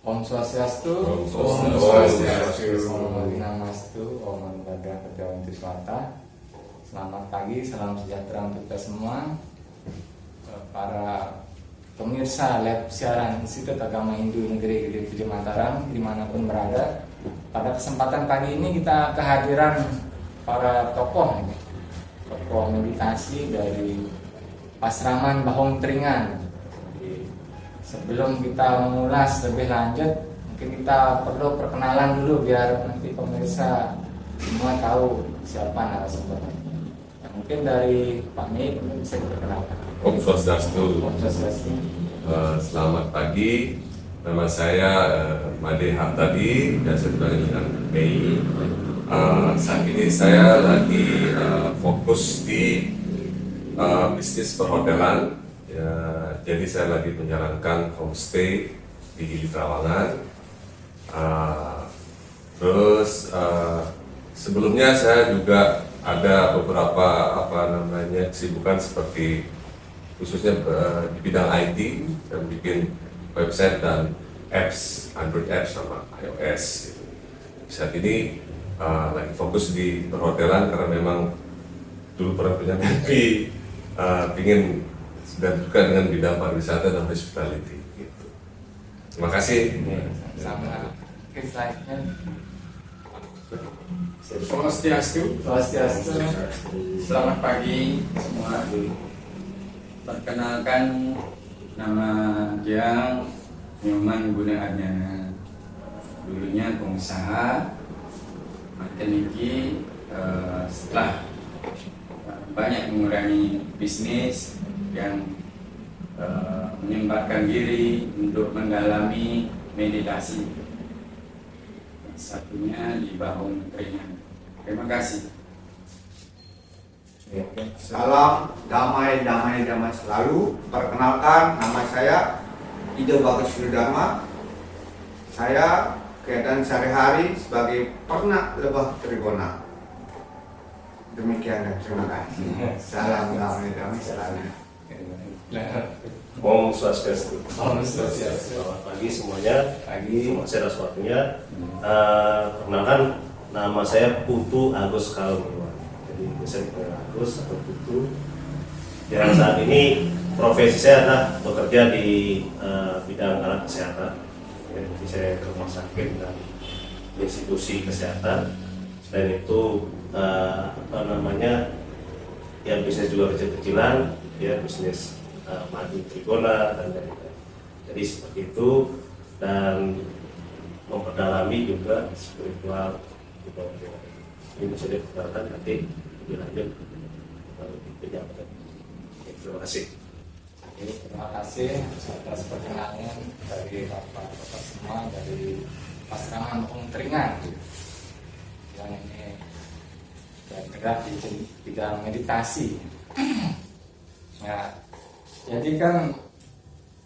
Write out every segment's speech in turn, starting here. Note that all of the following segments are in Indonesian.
Om Swastiastu, Om Swastiastu. Om Namastu, Om Badra Ketawan Triswata. Selamat pagi, salam sejahtera untuk kita semua. Para pemirsa lab siaran Institut Agama Hindu Negeri Gede Mataram dimanapun berada, pada kesempatan pagi ini kita kehadiran para tokoh meditasi dari Pasraman Bahong Tringan. Sebelum kita mengulas lebih lanjut, mungkin kita perlu perkenalan dulu biar nanti pemirsa semua tahu siapa narasumbernya. Mungkin dari Pak Mei bisa diperkenalkan. Om Swastiastu. Om Swastiastu. Selamat pagi. Nama saya Made Hartadi, biasa dipanggil dengan Mei. Saat ini saya lagi fokus di bisnis perhotelan. Ya, jadi saya lagi menjalankan homestay di Gili Trawangan. Terus sebelumnya saya juga ada beberapa kesibukan seperti khususnya di bidang IT, saya bikin website dan apps, Android apps sama iOS. Gitu. Saat ini lagi fokus di perhotelan karena memang dulu pernah punya mimpi ingin dan juga dengan bidang pariwisata dan hospitality. Gitu. Terima kasih. Sama slide-nya. Swastiastu. Swastiastu. Selamat pagi semua. Perkenalkan, nama Giang Nyoman Gunaadnya. Dulunya pengusaha. Mateniki setelah banyak mengurangi bisnis yang menyempatkan diri untuk mendalami meditasi. Satunya di Bahong Tringan. Terima kasih. Salam damai selalu. Perkenalkan, nama saya Ido Bagus Dharma. Saya kegiatan sehari-hari sebagai pernak lebah trigona. Demikian dan terima kasih. Salam damai selalu. Om Swastiastu. Om Swastiastu. Selamat pagi semuanya. Terima kasih atas waktunya. Perkenalkan, nama saya Putu Agus Kalurwan. Jadi saya dipanggil Agus atau Putu. Dan saat ini profesi saya adalah bekerja di bidang alat kesehatan. Jadi saya ke rumah sakit dan institusi kesehatan. Selain itu ya bisnis juga kecil-kecilan, ya bisnis madu trigona dan lain-lain. Jadi seperti itu, dan memperdalami juga spiritual gitu. Ini bisa diperkenalkan nanti lebih lanjut di penjelasan. Terima kasih. Terima kasih atas perkenalan dari Bapak semua dari Pasraman Bahong Tringan yang ini bergerak di bidang meditasi. Ya, jadi kan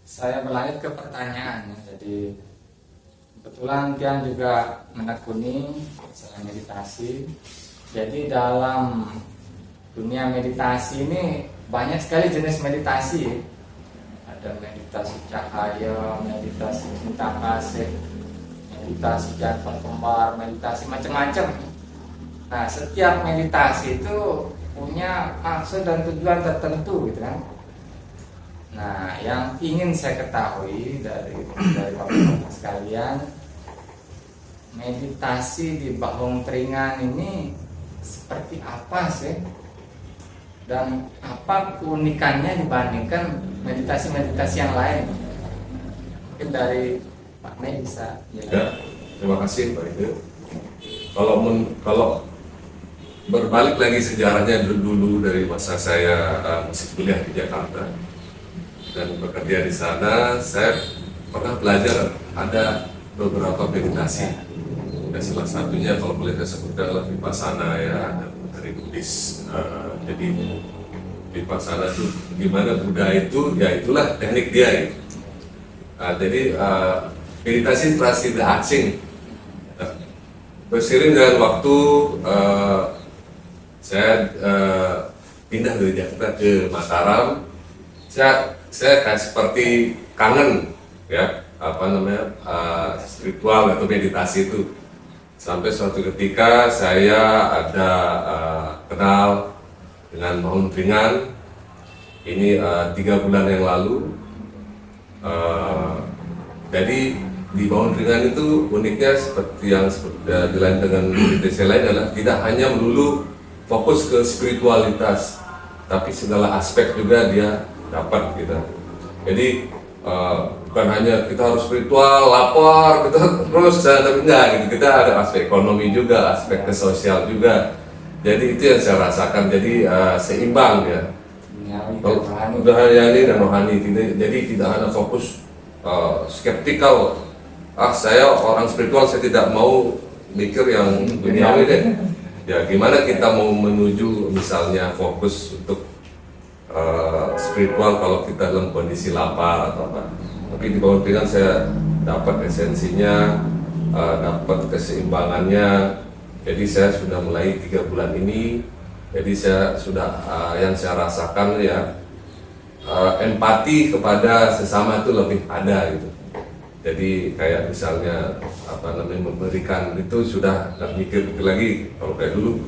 saya berlanjut ke pertanyaan. Jadi kebetulan Tian juga menekuni masalah meditasi. Jadi dalam dunia meditasi ini banyak sekali jenis meditasi. Ada meditasi cahaya, meditasi cinta kasih, meditasi jatuh kembar, meditasi macam-macam. Nah, setiap meditasi itu punya maksud dan tujuan tertentu, gitu kan. Nah, yang ingin saya ketahui dari bapak-bapak sekalian, meditasi di Bahong Tringan ini seperti apa sih? Dan apa keunikannya dibandingkan meditasi-meditasi yang lain? Mungkin dari Pak Mei bisa. Ya, terima kasih Pak Ido. Kalau berbalik lagi sejarahnya dulu dari masa saya masih kuliah di Jakarta dan bekerja di sana, saya pernah belajar ada beberapa meditasi. Dan salah satunya kalau boleh saya sebutkan adalah Vipassana, ya, dari Buddhis. Jadi Vipassana itu gimana Buddha itu, ya itulah teknik dia. Gitu. Jadi meditasi terasa tidak asing. Berseiring dengan waktu, saya pindah dari Jakarta ke Mataram. Saya kayak seperti kangen, ya, spiritual atau meditasi itu. Sampai suatu ketika saya ada kenal dengan Baun Ringan ini 3 bulan yang lalu. Jadi di Baun Ringan itu uniknya seperti yang dilain dengan meditasi lain adalah tidak hanya melulu fokus ke spiritualitas, tapi segala aspek juga dia dapat gitu. Jadi bukan hanya kita harus spiritual, lapar, kita terus tapi enggak gitu. Kita ada aspek ekonomi juga, aspek sosial juga. Jadi itu yang saya rasakan. Jadi seimbang ya. Udah hayani dan rohani. Jadi tidak hanya fokus skeptikal. Saya orang spiritual, saya tidak mau mikir yang duniawi deh. Ya gimana kita mau menuju misalnya fokus untuk spiritual kalau kita dalam kondisi lapar atau apa. Tapi di Baun Ringan saya dapat esensinya, dapat keseimbangannya. Jadi saya sudah mulai 3 bulan ini. Jadi saya sudah yang saya rasakan ya empati kepada sesama itu lebih ada gitu. Jadi kayak misalnya memberikan itu sudah nggak mikir lagi kalau kayak dulu.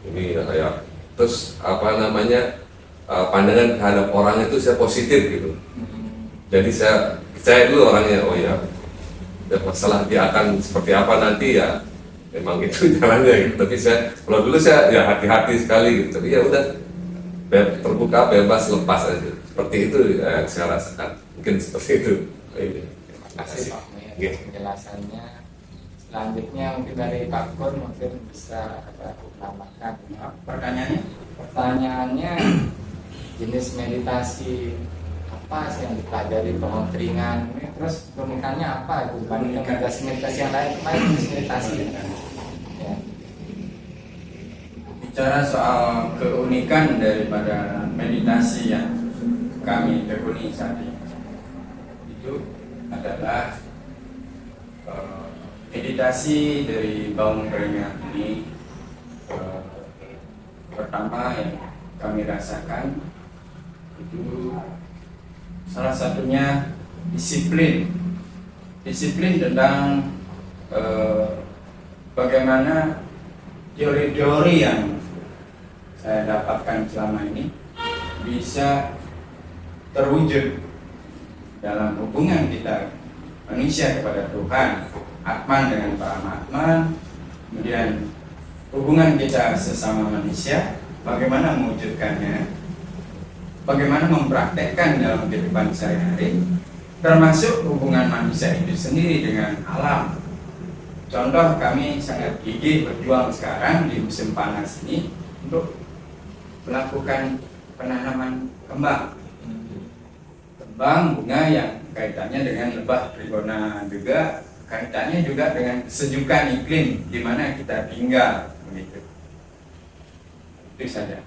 Ini kayak terus pandangan terhadap orang itu saya positif gitu. Jadi saya percaya dulu orangnya, oh ya masalah dia akan seperti apa nanti ya memang itu jalannya gitu. Tapi kalau dulu saya ya hati-hati sekali gitu. Tapi ya udah terbuka, bebas, lepas aja. Seperti itu yang saya rasakan. Mungkin seperti itu. Terima kasih Pak Mir penjelasannya. Selanjutnya mungkin dari Pak Kur mungkin bisa menambahkan. Pertanyaannya jenis meditasi apa sih yang dipelajari Baun Ringan? Terus keunikannya apa dibandingkan meditasi yang lain? Kemarin jenis meditasi ya. Bicara soal keunikan daripada meditasi yang kami tekuni saat ini, itu adalah meditasi dari Baun Ringan ini. Pertama yang kami rasakan itu salah satunya disiplin tentang bagaimana teori-teori yang saya dapatkan selama ini bisa terwujud dalam hubungan kita manusia kepada Tuhan, Atman dengan Paramatman, kemudian hubungan kita sesama manusia, bagaimana mewujudkannya, bagaimana mempraktekkan dalam kehidupan sehari-hari, termasuk hubungan manusia itu sendiri dengan alam. Contoh, kami sangat gigih berjuang sekarang di musim panas ini untuk melakukan penanaman kembang bunga yang kaitannya dengan lebah trigona, juga kaitannya juga dengan kesejukan iklim di mana kita tinggal begitu. Itu saja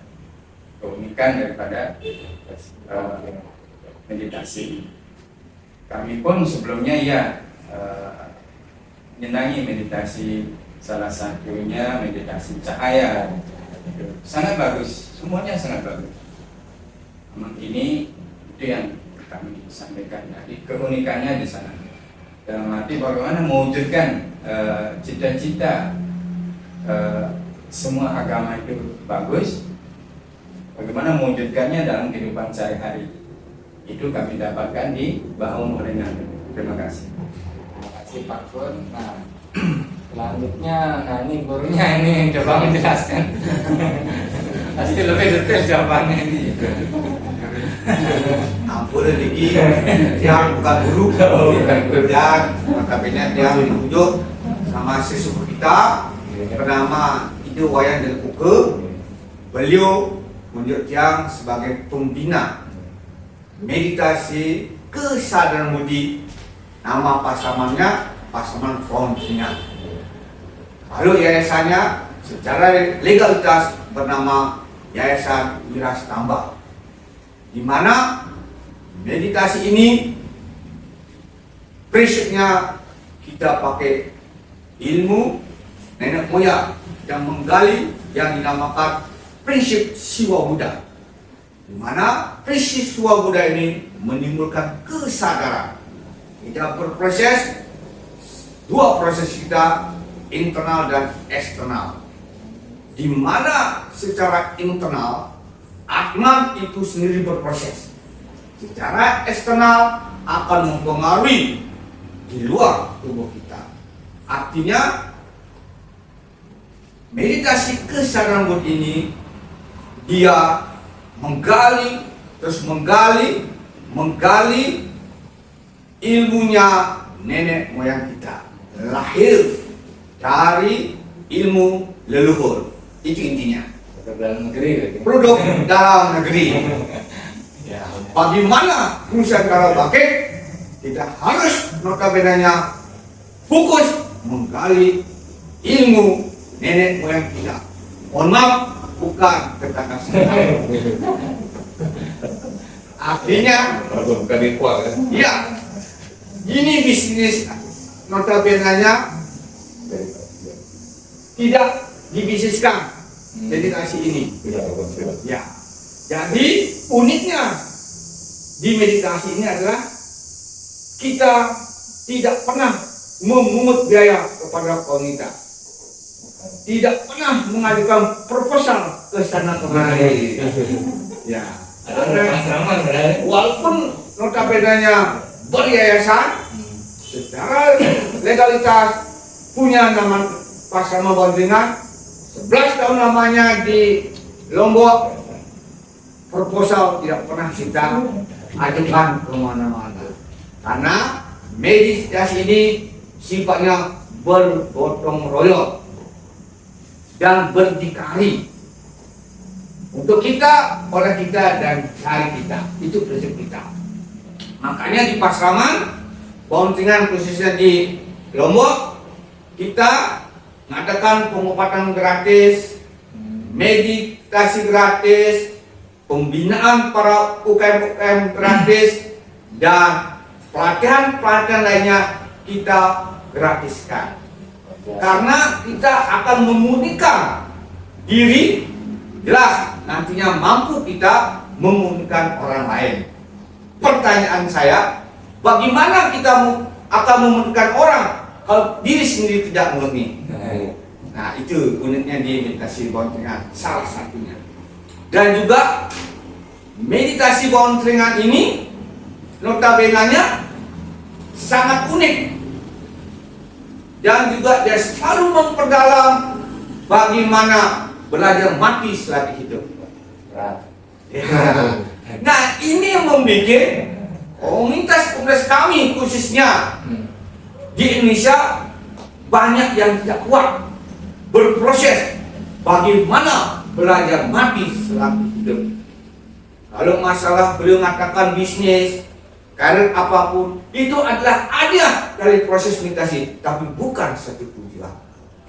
keunikan daripada meditasi. Kami pun sebelumnya ya menyenangi meditasi, salah satunya meditasi cahaya. Sangat bagus, semuanya sangat bagus. Memang ini itu yang kami sampaikan tadi, keunikannya di sana. Dalam arti bagaimana mewujudkan cita-cita semua agama itu bagus, bagaimana mewujudkannya dalam kehidupan sehari-hari. Itu kami dapatkan di Baun Ringan. Terima kasih. Terima kasih Pak Kun. Nah, selanjutnya, ini gurunya ini coba menjelaskan. Pasti lebih detail jawabannya ini. Ampun lagi yang bukan guru dan kabinet yang ditunjuk sama sesepuh kita bernama Ido Wayan Del Uke. Beliau menunjuk yang sebagai pembina meditasi kesadaran budi. Nama pasamannya Pasaman Baun Ringan. Lalu yayasannya secara legalitas bernama Yayasan Miras Tambah, di mana meditasi ini prinsipnya kita pakai ilmu nenek moyang yang menggali yang dinamakan prinsip Siwa Buddha, di mana prinsip Siwa Buddha ini menimbulkan kesadaran kita berproses, dua proses kita, internal dan eksternal. Di mana secara internal Atman itu sendiri berproses, secara eksternal akan mempengaruhi di luar tubuh kita. Artinya meditasi kesadaran buat ini dia menggali terus menggali ilmunya nenek moyang kita, lahir dari ilmu leluhur. Itu intinya. Produk dalam negeri gitu. Produk dalam negeri. Ya. Bagaimana Nusantara bangkit? Kita harus notabenanya fokus menggali ilmu nenek moyang kita. Mohon maaf, bukan tetangga saya. Artinya, bukan ritual ya. ya, ini bisnis notabenanya tidak dibisniskan meditasi ini. Ya, jadi uniknya di meditasi ini adalah kita tidak pernah memungut biaya kepada komunitas, tidak pernah mengajukan proposal ke sana kemari. Ya, Asrama berarti. walaupun notabenanya beryayasan, secara legalitas punya nama Pasrama Bondringan, 11 tahun namanya di Lombok, proposal tidak pernah kita ajukan kemana-mana. Karena meditasi ini sifatnya bergotong royong dan berdikari. Untuk kita, oleh kita, dan dari kita. Itu prinsip kita. Makanya di Pasraman Bondringan khususnya di Lombok, kita mengadakan pengobatan gratis, meditasi gratis, pembinaan para UKM-UKM gratis, dan pelatihan-pelatihan lainnya kita gratiskan. Karena kita akan memurnikan diri, jelas nantinya mampu kita memurnikan orang lain. Pertanyaan saya, bagaimana kita akan memurnikan orang kalau diri sendiri tidak murni? Nah, itu uniknya di meditasi Bondringan, salah satunya. Dan juga meditasi Bondringan ini notabenanya sangat unik, dan juga dia selalu memperdalam bagaimana belajar mati selagi hidup. Berat. Ya. Nah, ini yang membuat komunitas kami khususnya di Indonesia banyak yang tidak kuat berproses bagaimana belajar mati selagi hidup. Kalau masalah beliau mengatakan bisnis, karir apapun, itu adalah hadiah dari proses meditasi, tapi bukan satu tujuan.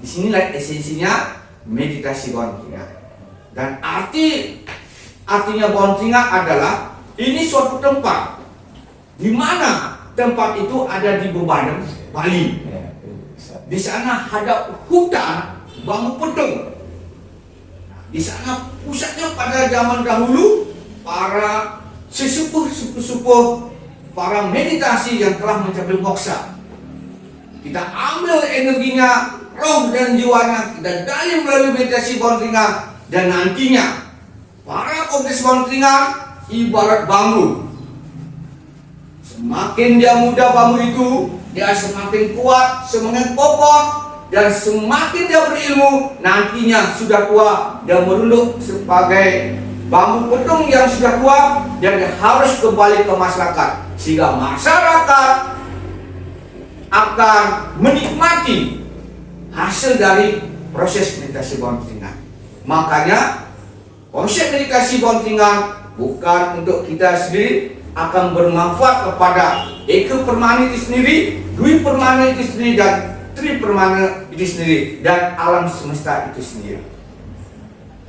Disinilah esensinya meditasi Bondringan. Dan artinya Bondringan adalah ini suatu tempat di mana tempat itu ada di Bebadem, Bali. Di sana ada hutan bambu petung. Di sana pusatnya pada zaman dahulu para sesepuh para meditasi yang telah mencapai moksa. Kita ambil energinya, roh dan jiwanya, kita gali melalui meditasi Bondringan, dan nantinya para komunitas Bondringan ibarat bambu. Semakin dia muda bambu itu, dia semakin kuat, semakin kokoh, dan semakin dia berilmu, nantinya sudah tua, dia merunduk sebagai bambu petung yang sudah tua, dan dia harus kembali ke masyarakat, sehingga masyarakat akan menikmati hasil dari proses meditasi Bondringan. Makanya konsep meditasi Bondringan bukan untuk kita sendiri, akan bermanfaat kepada eko permana itu sendiri, dwi permana itu sendiri, dan tri permana itu sendiri, dan alam semesta itu sendiri.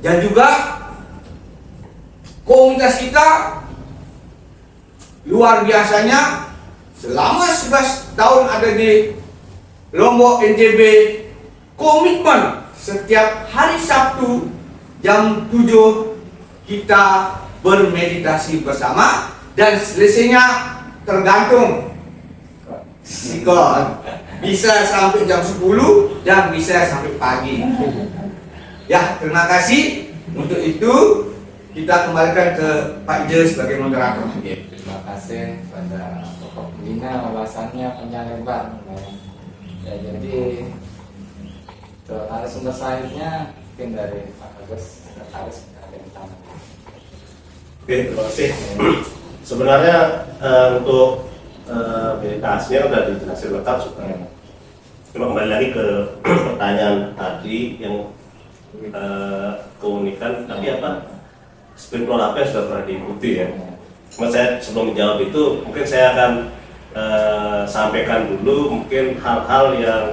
Dan juga komunitas kita luar biasanya, selama 11 tahun ada di Lombok NTB, komitmen setiap hari Sabtu jam 7 kita bermeditasi bersama, dan selesainya tergantung sikon. Bisa sampai jam 10 dan bisa sampai pagi. Ya, terima kasih. Untuk itu kita kembalikan ke Pak Ije sebagai moderator. Terima kasih pada Bapak Pembina, ulasannya panjang lebar. Ya, jadi narasumber selanjutnya mungkin dari Pak Agus, Sekretaris Pemerintahan. Oke, terima kasih. Sebenarnya untuk meditasinya sudah dijelasin lengkap sebenarnya. Cuma kembali lagi ke pertanyaan tadi yang keunikan, tapi apa spiritual apa yang sudah pernah diikuti ya. Cuma saya sebelum menjawab itu mungkin saya akan sampaikan dulu mungkin hal-hal yang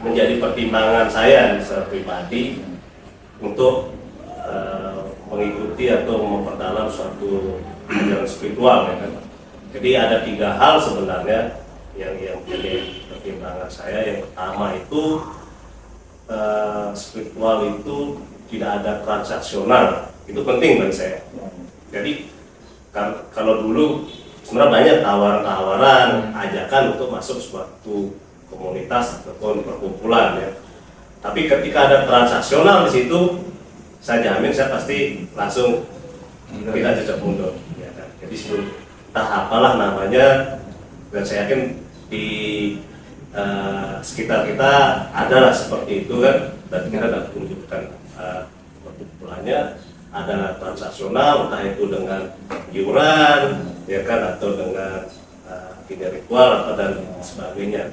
menjadi pertimbangan saya secara pribadi untuk mengikuti atau memperdalam suatu ajaran spiritual ya kan. Jadi ada 3 hal sebenarnya yang menjadi pertimbangan saya. Yang pertama itu spiritual itu tidak ada transaksional, itu penting bagi saya. Jadi kalau dulu sebenarnya banyak tawaran-tawaran, ajakan untuk masuk suatu komunitas ataupun perkumpulan ya. Tapi ketika ada transaksional di situ, saya jamin saya pasti langsung tidak cocok mundur. Ya kan? Jadi entah apalah namanya, dan saya yakin di sekitar kita adalah seperti itu kan, dan kita dapat menunjukkan perkumpulannya ada transaksional, entah itu dengan iuran, ya kan, atau dengan tidak ritual atau dan sebagainya.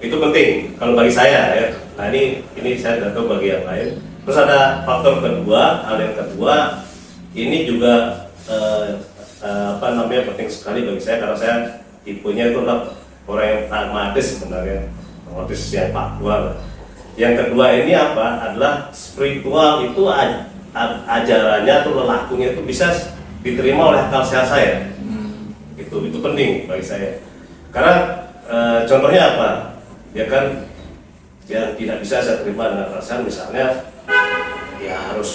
Itu penting kalau bagi saya ya. Nah ini saya tidak tahu bagi yang lain. Terus ada faktor kedua, hal yang kedua ini juga penting sekali bagi saya karena saya tipenya itu adalah orang yang pragmatis sebenarnya, pragmatis yang faktual. Yang kedua ini adalah spiritual itu ajarannya atau lelakunya itu bisa diterima oleh akal sehat saya. Itu penting bagi saya. Karena contohnya apa? Ya kan, yang tidak bisa saya terima dengan perasaan misalnya ya harus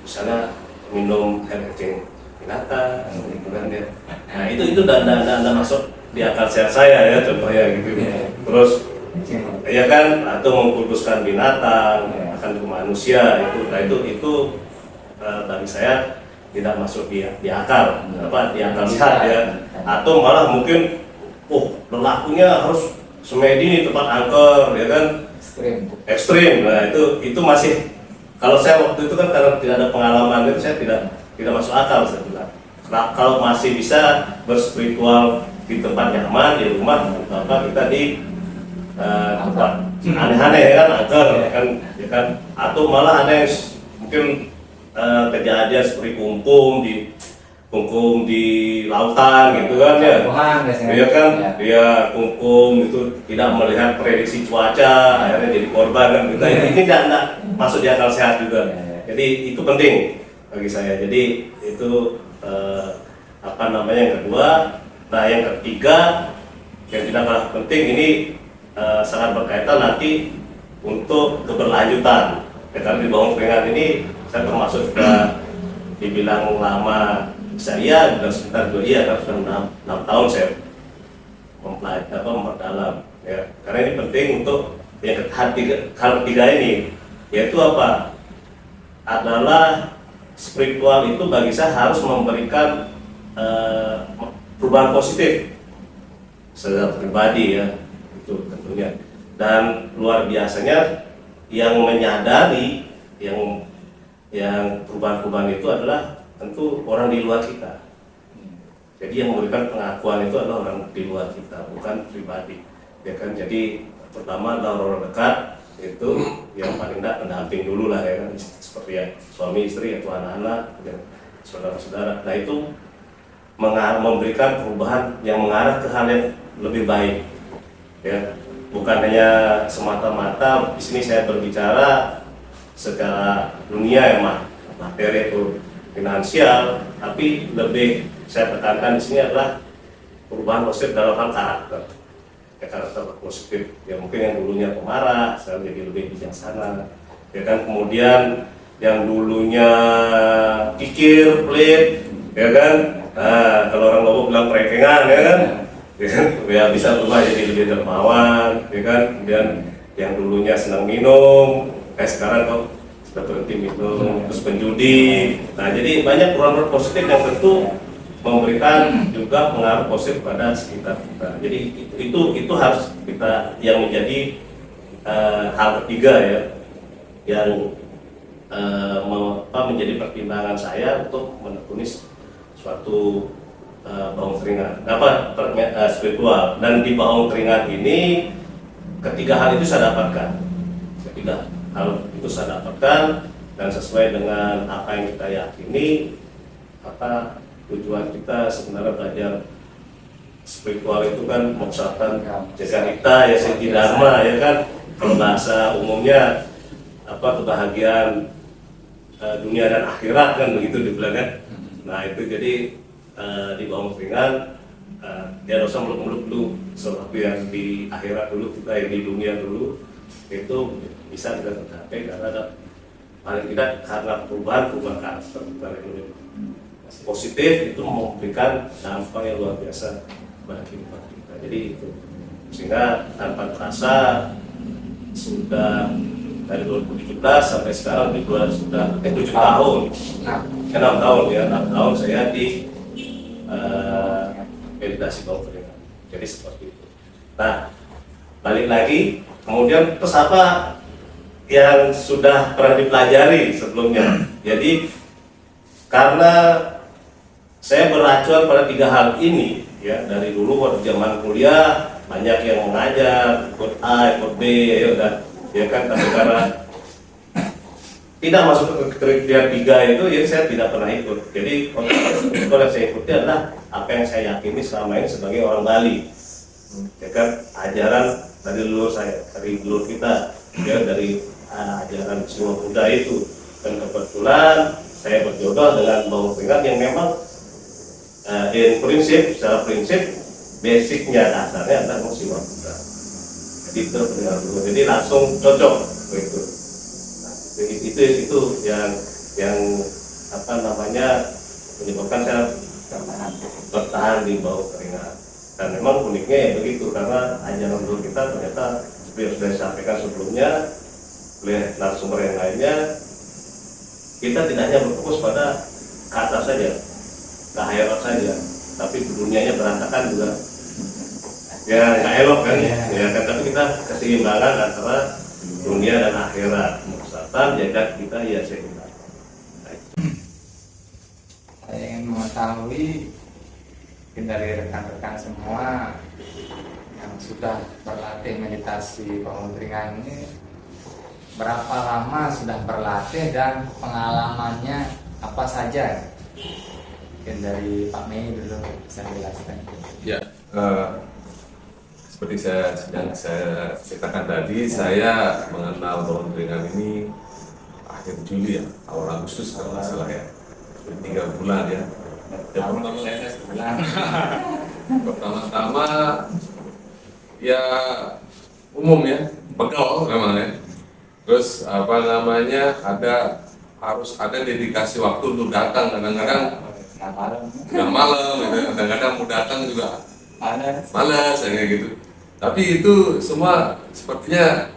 misalnya minum air kencing binatang gitu kan ya. Nah itu tidak masuk di akal sehat saya ya, contohnya gitu. Terus ya kan, atau mengkultuskan binatang akan ke manusia itu bagi saya tidak masuk di akal di akal sehat ya. Atau malah mungkin lelakunya harus semedi nih, tempat angker ya kan, ekstrim. Nah itu masih, kalau saya waktu itu kan karena tidak ada pengalaman itu saya tidak masuk akal saya bilang. Kalau masih bisa berspiritual di tempat nyaman di rumah, apa kita di tempat aneh-aneh ya kan, angker ya kan, atau malah ada yang mungkin kejadian seperti kungkum di lautan gitu kan ya. Dia kan dia kungkum itu tidak melihat prediksi cuaca, akhirnya jadi korban kan gitu. Ini tidak masuk di akal sehat juga. Jadi itu penting bagi saya. Jadi itu yang kedua. Nah yang ketiga yang tidak kalah penting ini sangat berkaitan nanti untuk keberlanjutan. Ya, karena di Bawang Peringan ini saya termasuk sudah dibilang lama, saya sudah sekitar 2 kan sudah 6 tahun saya mempelajari memperdalam ya. Karena ini penting untuk yang ketiga ini, yaitu adalah spiritual itu bagi saya harus memberikan perubahan positif secara pribadi ya, itu tentunya. Dan luar biasanya yang menyadari yang perubahan-perubahan itu adalah tentu orang di luar kita. Jadi yang memberikan pengakuan itu adalah orang di luar kita, bukan pribadi. Ya kan, jadi pertama adalah orang dekat, itu yang paling tidak pendamping dulu lah ya kan, seperti ya suami istri atau anak-anak, saudara-saudara. Nah itu memberikan perubahan yang mengarah ke hal yang lebih baik. Ya, bukan hanya semata-mata di sini saya berbicara secara dunia ya, materi itu finansial, tapi lebih saya tekankan di sini adalah perubahan positif dalam hal karakter. Ya, karakter positif ya, mungkin yang dulunya pemarah sekarang jadi lebih bijaksana. Ya kan, kemudian yang dulunya kikir, pelit, ya kan. Nah, kalau orang Lombok bilang perekengan ya kan. ya bisa berubah jadi lebih dermawan, ya kan. Kemudian yang dulunya senang minum, kayak sekarang kok sudah berhenti minum, terus penjudi. Nah, jadi banyak perubahan positif yang tentu memberikan juga pengaruh positif pada sekitar kita. Jadi itu harus kita yang menjadi hal ketiga ya, yang menjadi pertimbangan saya untuk menekuni suatu baung keringat, spiritual. Dan di baung keringat ini ketiga hal itu saya dapatkan, dan sesuai dengan apa yang kita yakini, apa tujuan kita sebenarnya belajar spiritual itu kan mengusahakan jagarita ya siddhi dharma, ya kan. Kalau bahasa umumnya kebahagiaan dunia dan akhirat kan begitu dibilang kan. Nah itu jadi di baung keringat dia usah muluk-muluk dulu sesuatu yang di akhirat dulu, kita yang di dunia dulu itu bisa kita tercapai karena ada paling tidak karena perubahan karakter kita yang lebih positif, itu memberikan dampak yang luar biasa pada kehidupan kita. Jadi itu sehingga tanpa terasa sudah dari 2017 sampai sekarang sudah 7 tahun, 6 tahun saya di meditasi baung keringat. Jadi seperti itu. Nah, balik lagi, kemudian terus apa yang sudah pernah dipelajari sebelumnya. Jadi karena saya beracuan pada 3 hal ini ya, dari dulu waktu zaman kuliah banyak yang mengajar ikut A, ikut B, ya kan, tapi karena tidak masuk ke kriteria 3 itu, jadi saya tidak pernah ikut. Jadi kalau yang saya ikuti adalah apa yang saya yakini selama ini sebagai orang Bali, ya kan, ajaran dari leluhur kita, ya, dari ajaran Siwa Buddha itu. Dan kebetulan saya berjodoh dengan baung keringat yang memang secara prinsip basicnya, dasarnya adalah Siwa Buddha. Jadi itu dulu, jadi langsung cocok begitu. Itu yang menyebabkan saya bertahan di baung keringat. Dan memang uniknya ya begitu, karena ajaran dulu kita ternyata seperti yang sudah disampaikan sebelumnya oleh narasumber yang lainnya, kita tidak hanya berfokus pada kata saja, akhirat saja, tapi dunianya berantakan juga, ya nggak elok kan, ya kan. Tapi kita keseimbangan antara dunia dan akhirat, maksudnya jagat kita ya seimbang. Saya ingin mengetahui mungkin dari rekan-rekan semua yang sudah berlatih meditasi baung keringat ini, berapa lama sudah berlatih dan pengalamannya apa saja? Mungkin dari Pak Mei dulu bisa dijelaskan. Ya, seperti saya ceritakan tadi, saya mengenal baung keringat ini akhir Juli ya, awal Agustus kalau nggak salah ya, 3 bulan ya. Pertama-tama ya umum ya, bekal memang ya. Terus harus ada dedikasi waktu untuk datang. Kadang-kadang udah malam gitu, kadang-kadang mau datang juga malas kayak gitu. Tapi itu semua sepertinya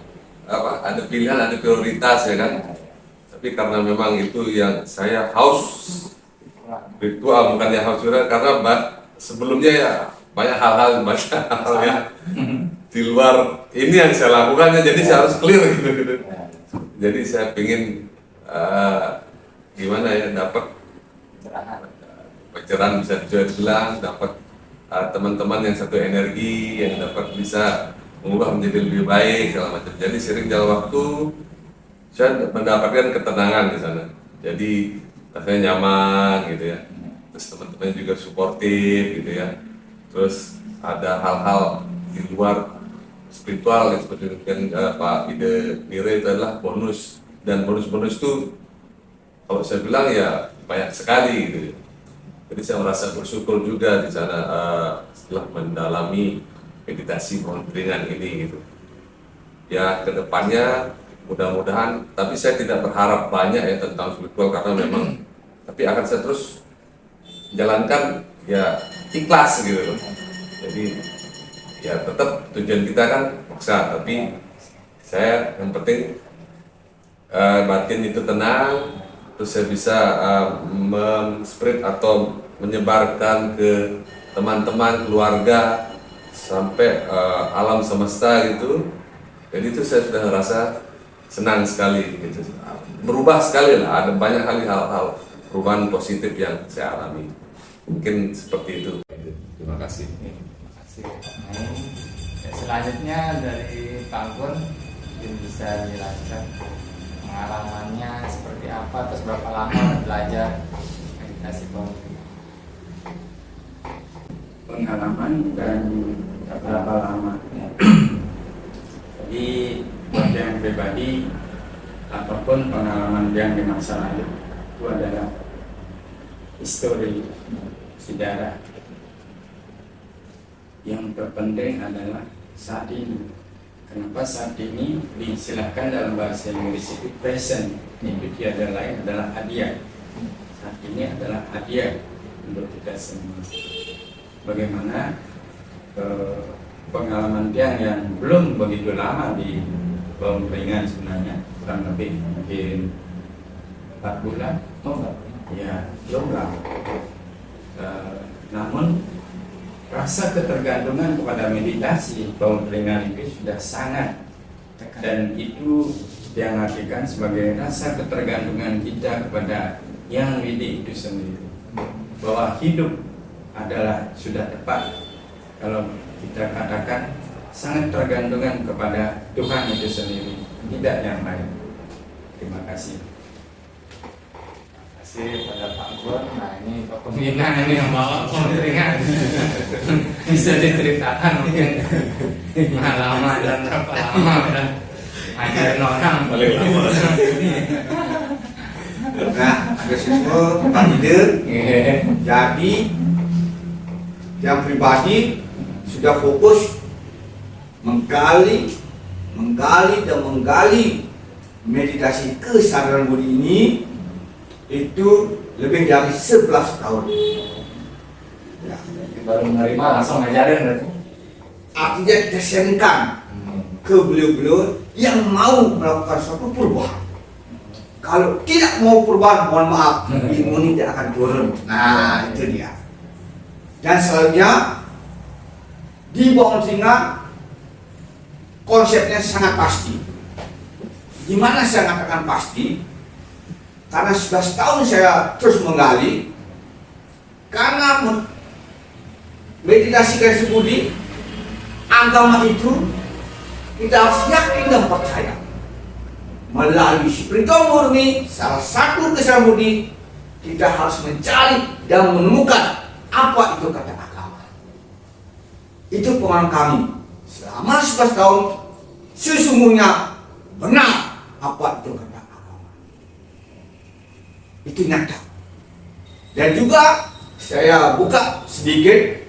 ada pilihan, ada prioritas ya kan. Tapi karena memang itu yang saya haus ritual, bukannya haus ritual, karena sebelumnya ya banyak hal yang di luar ini yang saya lakukan, jadi saya harus clear gitu. Jadi saya ingin gimana ya, dapat pencerahan, bisa dibilang dapat teman-teman yang satu energi, yang dapat bisa mengubah menjadi lebih baik segala macam. Jadi sering dalam waktu saya mendapatkan ketenangan di sana. Jadi rasanya nyaman gitu ya. Terus teman-teman juga suportif gitu ya. Terus ada hal-hal di luar spiritual yang seperti Pak Ide Nire itu adalah bonus, dan bonus-bonus itu kalau saya bilang ya banyak sekali gitu. Jadi saya merasa bersyukur juga di sana setelah mendalami meditasi baung keringat ini gitu. Ya kedepannya mudah-mudahan, tapi saya tidak berharap banyak ya tentang spiritual karena memang, tapi akan saya terus jalankan ya ikhlas gitu loh. Jadi ya tetap tujuan kita kan maksa, tapi saya yang penting batin itu tenang, terus saya bisa men-spread atau menyebarkan ke teman-teman, keluarga, sampai alam semesta gitu. Jadi itu saya sudah merasa senang sekali gitu. Berubah sekali lah, ada banyak hal-hal perubahan positif yang saya alami. Mungkin seperti itu. Terima kasih. Terima kasih Pak Mai. Ya, selanjutnya dari Pak Gun, mungkin bisa dijelaskan pengalamannya seperti apa, terus berapa lama belajar meditasi bawah keringat. Pengalaman dan berapa lama ya. Jadi buat yang pribadi, apapun pengalaman yang di masa lalu itu adalah histori sejarah. Yang terpenting adalah saat ini. Kenapa saat ini disilakan dalam bahasa Inggris itu present, itu tiada lain adalah hadiah. Saat ini adalah hadiah untuk kita semua. Bagaimana pengalaman Tiang yang belum begitu lama di bawah keringat sebenarnya, kurang lebih mungkin 4 bulan. Oh enggak. Ya, belum lama. Namun rasa ketergantungan kepada meditasi bawah keringat itu sudah sangat, dan itu yang artikan sebagai rasa ketergantungan kita kepada yang widi itu sendiri, bahwa hidup adalah sudah tepat kalau kita katakan sangat tergantungan kepada Tuhan itu sendiri, tidak yang lain. Terima kasih. Terima kasih pada Pak Gun. Nah ini Pak Pembina ini yang bawa keringat. Bisa diceritakan mungkin pengalaman dan berapa lama udah ngajarin orang. Paling lama. Nah, ada semua Pak Ide. Jadi yang pribadi sudah fokus menggali dan menggali meditasi kesadaran budi ini itu lebih dari 11 tahun. Ya. Baru menerima langsung ngajarin berarti. Artinya kita sharingkan ke beliau-beliau yang mau melakukan suatu perubahan. Kalau tidak mau perubahan, mohon maaf, ilmu ini tidak akan turun. Nah, itu dia. Dan selanjutnya di bawah keringat konsepnya sangat pasti. Di mana saya katakan pasti? Karena 11 tahun saya terus menggali, karena meditasi kasih budi, agama itu kita harus yakin dan percaya. Melalui spiritual murni, salah satu kesadaran budi, kita harus mencari dan menemukan apa itu kata agama. Itu pengalaman kami selama 11 tahun, sesungguhnya benar apa itu kata agama. Itu nyata. Dan juga saya buka sedikit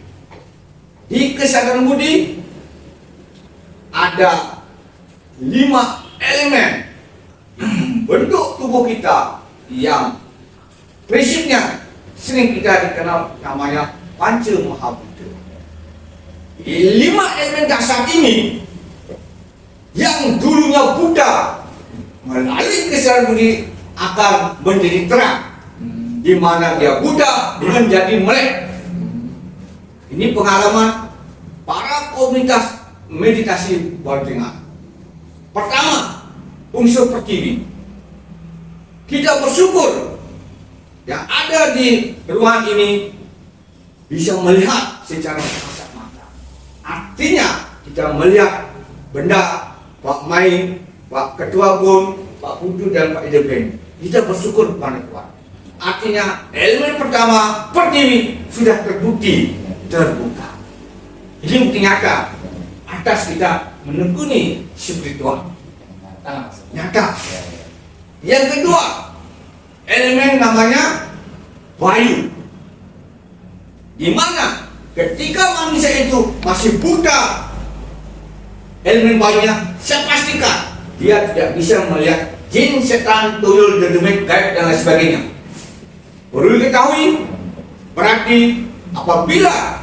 di kesadaran budi ada 5 elemen bentuk tubuh kita yang prinsipnya sering kita dikenal namanya Panca Mahabhuta. 5 elemen dasar ini yang dulunya Buddha melalui kesadaran budi akan menjadi terang, di mana dia Buddha menjadi melek. Ini pengalaman para komunitas meditasi bawah keringat. Pertama, unsur pertiwi. Kita bersyukur yang ada di ruangan ini bisa melihat secara kasat mata. Artinya kita melihat benda Pak Mai, Pak Ketua Gun, Pak Putu dan Pak Idebeng. Kita bersyukur kepada Tuhan. Artinya elemen pertama pertiwi sudah terbukti terbuka. Ini bukti nyata atas kita menekuni spiritual. Nyata. Yang kedua, elemen namanya wayu. Di mana ketika manusia itu masih buta elemen wayunya, saya pastikan dia tidak bisa melihat jin, setan, tuyul, dedemit, gaib dan lain sebagainya. Perlu diketahui, berarti apabila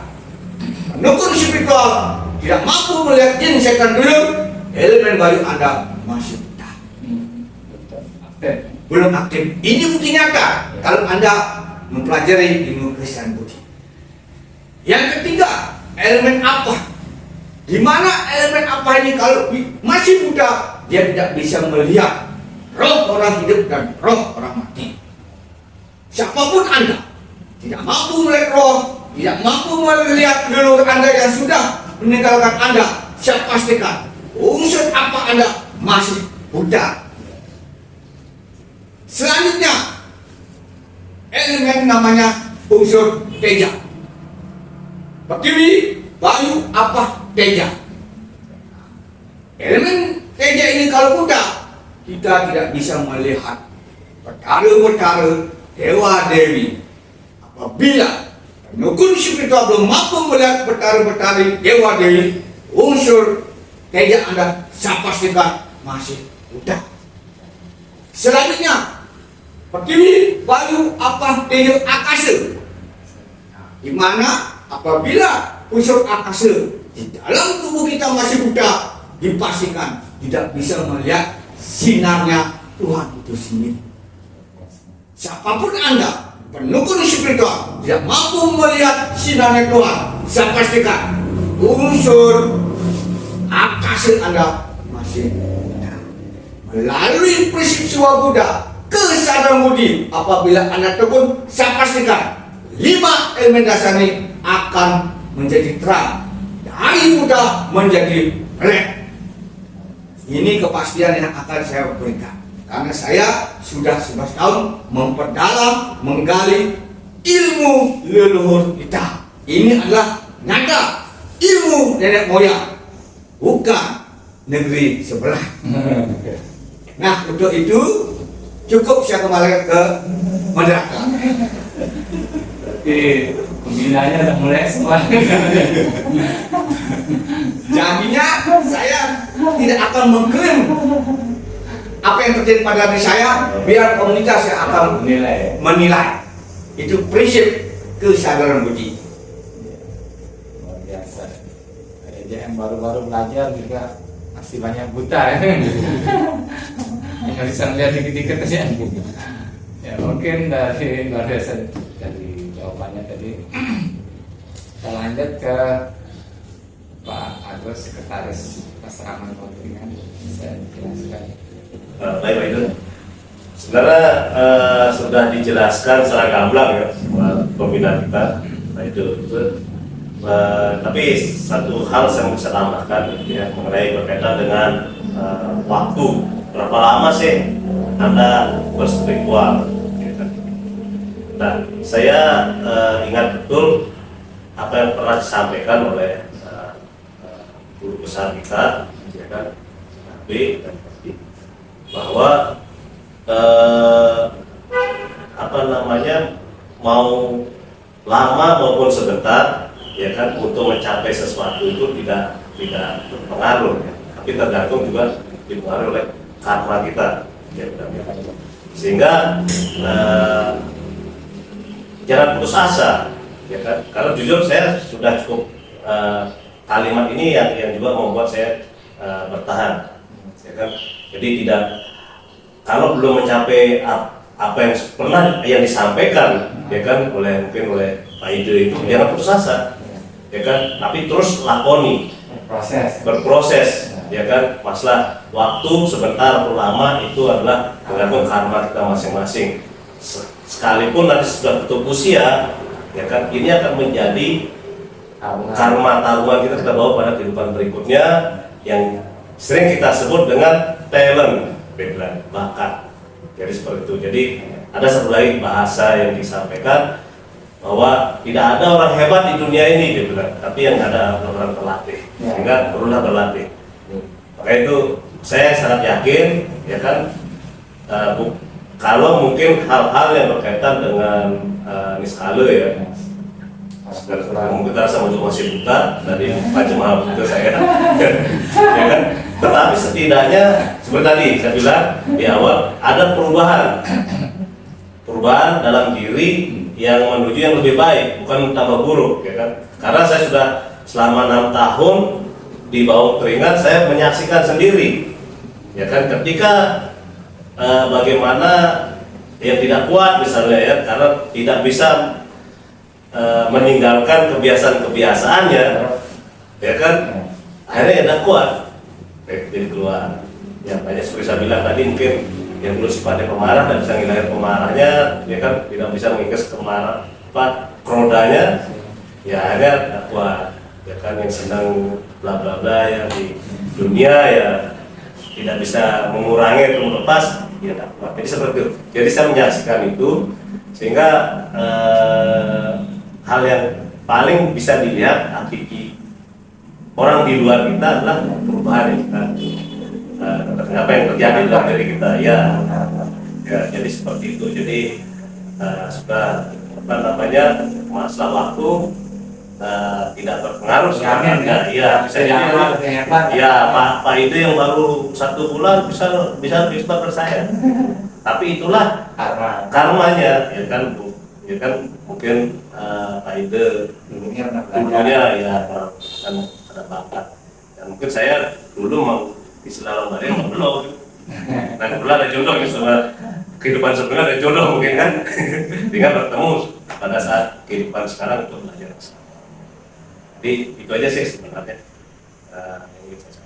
penukun spiritual tidak mampu melihat jin setan dulu, elemen bayu Anda masih buta, Betul. Aktif. belum aktif. Ini bukti nyata kalau Anda mempelajari ilmu Kristen budi. Yang ketiga, elemen apa? Di mana elemen apa ini kalau masih buta, dia tidak bisa melihat roh orang hidup dan roh orang mati. Siapapun Anda tidak mampu melihat roh, tidak mampu melihat leluhur Anda yang sudah meninggalkan Anda, saya pastikan unsur apa Anda masih buta. Selanjutnya, elemen namanya unsur teja. Pertiwi, bayu, apa, teja. Elemen teja ini kalau buta, kita tidak bisa melihat perkara-perkara dewa-dewi. Apabila penukun spiritual belum mampu melihat perkara-perkara dewa-dewi, unsur teja Anda saya pastikan masih buta. Selanjutnya, pertiwi, bayu, apa, teja, akasa. Di mana apabila unsur akasa di dalam tubuh kita masih buta, dipastikan tidak bisa melihat sinarnya Tuhan itu sendiri. Siapapun Anda, penukun spiritual, tidak mampu melihat sinarnya Tuhan, saya pastikan unsur akasa Anda masih buta. Melalui prinsip Siwa Buddha, kesadaran budi, apabila Anda tekun, saya pastikan 5 elemen dasar ini akan menjadi terang, dari muda menjadi melek. Ini kepastian yang akan saya berikan, karena saya sudah 11 tahun memperdalam, menggali ilmu leluhur kita. Ini adalah nada ilmu nenek moyang, bukan negeri sebelah. Nah, untuk itu cukup saya kembali ke masyarakat. Pembinanya udah mulai semua. Jadinya saya tidak akan mengklaim apa yang terjadi pada diri saya, biar komunitas yang akan menilai. Itu prinsip kesadaran budi. Luar biasa. Yang baru-baru belajar juga masih banyak buta ya. Yang bisa melihat dikit-dikit aja. Ya mungkin dari luar biasa dari jawabannya tadi. Kita lanjut ke Pak Agus, Sekretaris Pasraman Kontringan. Bisa dijelaskan. Baik Pak Idun. Sebenarnya sudah dijelaskan secara gamblang ya buat pembina kita Pak Idun. Tapi satu hal saya bisa tambahkan ya, mengenai berkaitan dengan waktu. Berapa lama sih Anda berspiritual? Gitu. Nah, saya ingat betul apa yang pernah disampaikan oleh guru besar kita, ya kan, Nabi, bahwa mau lama maupun sebentar, ya kan, untuk mencapai sesuatu itu tidak berpengaruh, ya. Tapi tergantung juga dipengaruhi oleh karma kita, ya, sehingga jangan putus asa, ya kan. Kalau jujur saya sudah cukup kalimat ini yang juga membuat saya bertahan, ya kan. Jadi tidak, kalau belum mencapai apa yang pernah yang disampaikan, ya kan, mungkin oleh Pak Ide itu, jangan putus asa, ya kan, tapi terus lakoni, berproses, ya kan. Masalah waktu sebentar atau lama itu adalah tergantung karma kita masing-masing. Sekalipun nanti sudah tutup usia, ya kan, ini akan menjadi karma taruhan kita bawa pada kehidupan berikutnya yang sering kita sebut dengan talent, bakat. Jadi seperti itu. Jadi ada satu lagi bahasa yang disampaikan bahwa tidak ada orang hebat di dunia ini, gitu kan, tapi yang ada orang terlatih, sehingga perlulah berlatih. Maka itu saya sangat yakin, ya kan, kalau mungkin hal-hal yang berkaitan dengan niskala, ya, mungkin terasa masih buta dari Pak Jemaah itu saya, ya kan. Tetapi setidaknya seperti tadi saya bilang di awal, ada perubahan dalam diri yang menuju yang lebih baik, bukan tambah buruk, ya kan. Karena saya selama 6 tahun di bawah keringat saya menyaksikan sendiri, ya kan, ketika bagaimana yang tidak kuat misalnya ya, karena tidak bisa meninggalkan kebiasaan-kebiasaannya, ya kan, akhirnya ya tidak kuat, jadi keluar. Ya banyak seperti saya bilang tadi, mungkin yang dulu sifatnya pemarah dan bisa ngilangin pemarahnya, ya kan, tidak bisa mengikis kemarah rodanya, ya akhirnya tidak kuat, ya kan, yang senang bla bla bla yang di dunia ya tidak bisa mengurangi atau melepas, ya tidak kuat. Jadi seperti itu. Jadi saya menyaksikan itu, sehingga hal yang paling bisa dilihat hakiki orang di luar kita adalah perubahan yang kita apa yang terjadi dalam diri kita, ya jadi seperti itu. Jadi sudah apa namanya, masalah waktu tidak berpengaruh sebenarnya, ya bisa jadi ya Pak Ide yang baru 1 bulan bisa lebih cepat dari saya, tapi itulah karmanya, ya kan mungkin Pak Ide dulunya ya kan ada bakat, dan mungkin saya dulu mau istilah orang Bali belum, nah kebetulan ada jodoh ya, sama kehidupan sebelumnya ada jodoh mungkin kan, tinggal bertemu pada saat kehidupan sekarang untuk belajar. Jadi itu aja sih sebenarnya yang ingin saya